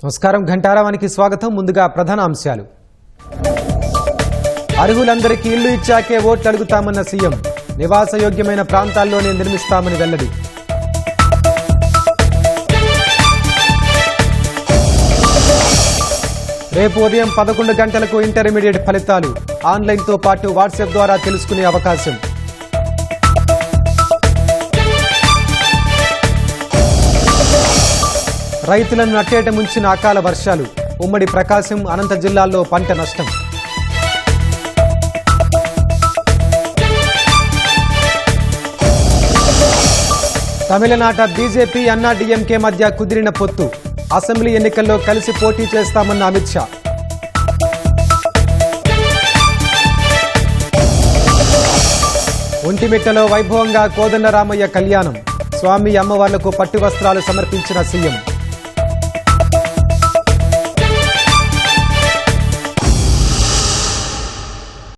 నమస్కారం ఘంటారావానికి స్వాగతం. ముందుగా ప్రధాన అంశాలు. అర్హులందరికీ ఇల్లు ఇచ్చాకే ఓట్లు అడుగుతామన్న సీఎం. నివాసయోగ్యమైన ప్రాంతాల్లోనే నిర్మిస్తామని వెల్లడి. రేపు ఉదయం 11 గంటలకు ఇంటర్మీడియట్ ఫలితాలు. ఆన్లైన్తో పాటు వాట్సాప్ ద్వారా తెలుసుకునే అవకాశం. రైతులను నట్టేట ముంచిన అకాల వర్షాలు. ఉమ్మడి ప్రకాశం, అనంత జిల్లాల్లో పంట నష్టం. తమిళనాట బీజేపీ అన్నాడీఎంకే మధ్య కుదిరిన పొత్తు. అసెంబ్లీ ఎన్నికల్లో కలిసి పోటీ చేస్తామన్న అమిత్ షా. ఒంటిమిట్టలో వైభవంగా కోదండరామయ్య కళ్యాణం. స్వామి అమ్మవార్లకు పట్టు వస్త్రాలు సమర్పించిన సీఎం.